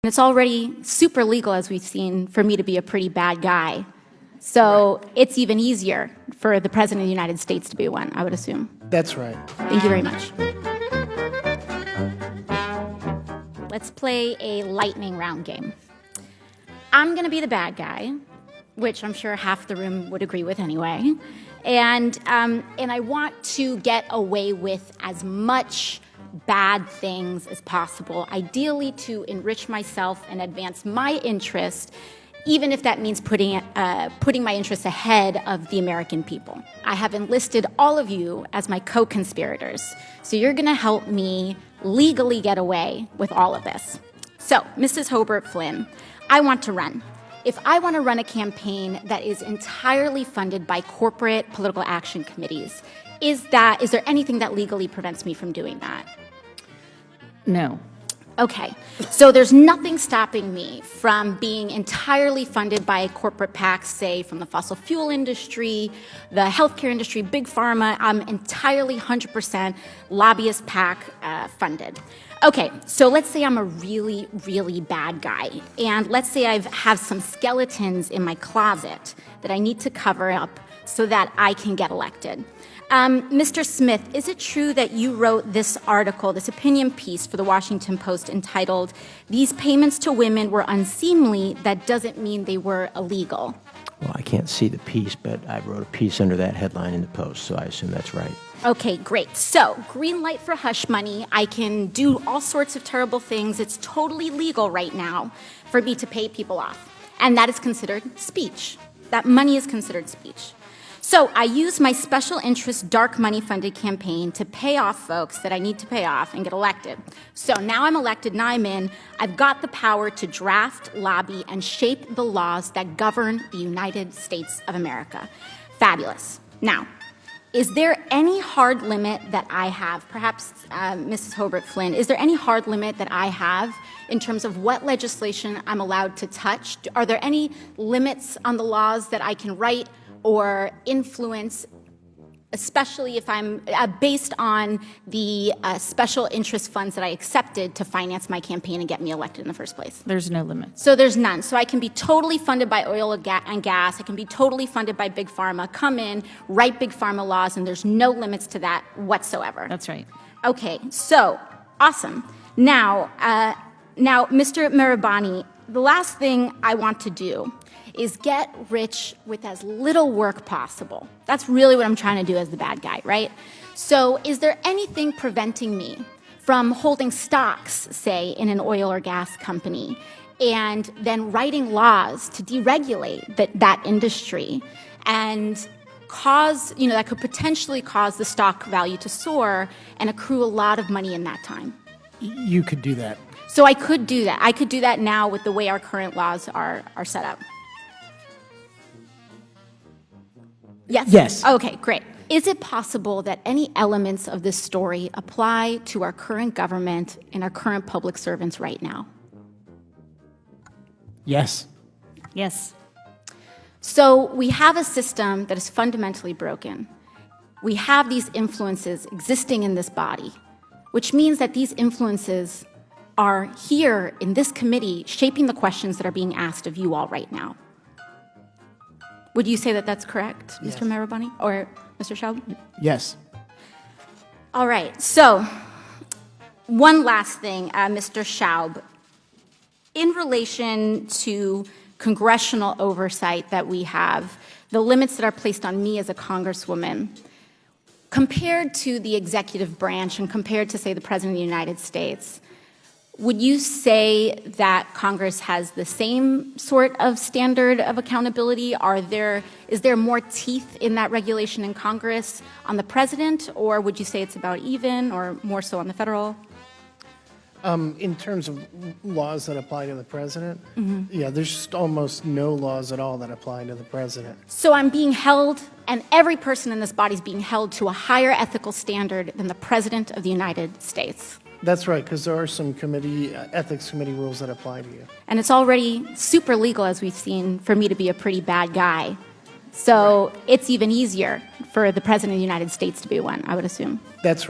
It's already super legal, as we've seen, for me to be a pretty bad guy. So it's even easier for the President of the United States to be one, I would assume. That's right. Thank you very much. Let's play a lightning round game. I'm going to be the bad guy, which I'm sure half the room would agree with anyway. And I want to get away with as much bad things as possible, ideally to enrich myself and advance my interest, even if that means putting my interests ahead of the American people. I have enlisted all of you as my co-conspirators, so you're going to help me legally get away with all of this. So, Mrs. Hobart Flynn, I want to run. If I want to run a campaign that is entirely funded by corporate political action committees, is there anything that legally prevents me from doing that? No. Okay, so there's nothing stopping me from being entirely funded by corporate PACs, say from the fossil fuel industry, the healthcare industry, big pharma. I'm entirely 100% lobbyist PAC funded. Okay, so let's say I'm a really, really bad guy, and let's say I have some skeletons in my closet that I need to cover up so that I can get elected. Mr. Smith, is it true that you wrote this article, this opinion piece for the Washington Post entitled, "These payments to women were unseemly, that doesn't mean they were illegal"? Well, I can't see the piece, but I wrote a piece under that headline in the Post, so I assume that's right. Okay, great. So, green light for hush money. I can do all sorts of terrible things. It's totally legal right now for me to pay people off. And that is considered speech. That money is considered speech. So I use my special interest dark money funded campaign to pay off folks that I need to pay off and get elected. So now I'm elected, now I'm in. I've got the power to draft, lobby, and shape the laws that govern the United States of America. Fabulous. Now, is there any hard limit that I have? Perhaps, Mrs. Hobart Flynn, is there any hard limit that I have in terms of what legislation I'm allowed to touch? Are there any limits on the laws that I can write or influence, especially if I'm based on the special interest funds that I accepted to finance my campaign and get me elected in the first place? There's no limit. So there's none. So I can be totally funded by oil and gas. I can be totally funded by Big Pharma, come in, write Big Pharma laws, and there's no limits to that whatsoever. That's right. Okay, so awesome. Now, Mr. Mirabani, the last thing I want to do is get rich with as little work possible. That's really what I'm trying to do as the bad guy, right? So is there anything preventing me from holding stocks, say, in an oil or gas company, and then writing laws to deregulate that industry and cause, that could potentially cause the stock value to soar and accrue a lot of money in that time? You could do that. So I could do that. I could do that now with the way our current laws are set up. Yes? Yes. Okay, great. Is it possible that any elements of this story apply to our current government and our current public servants right now? Yes. Yes. So we have a system that is fundamentally broken. We have these influences existing in this body, which means that these influences are here in this committee shaping the questions that are being asked of you all right now. Would you say that that's correct, Yes. Mr. Mirabani or Mr. Schaub? Yes. All right, so one last thing, Mr. Schaub. In relation to congressional oversight that we have, the limits that are placed on me as a congresswoman, compared to the executive branch and compared to, say, the President of the United States, would you say that Congress has the same sort of standard of accountability? Is there more teeth in that regulation in Congress on the president, or would you say it's about even, or more so on the federal? In terms of laws that apply to the president, yeah, there's just almost no laws at all that apply to the president. So I'm being held, and every person in this body is being held to a higher ethical standard than the President of the United States. That's right, because there are some ethics committee rules that apply to you. And it's already super legal, as we've seen, for me to be a pretty bad guy. So it's even easier for the President of the United States to be one, I would assume. That's right.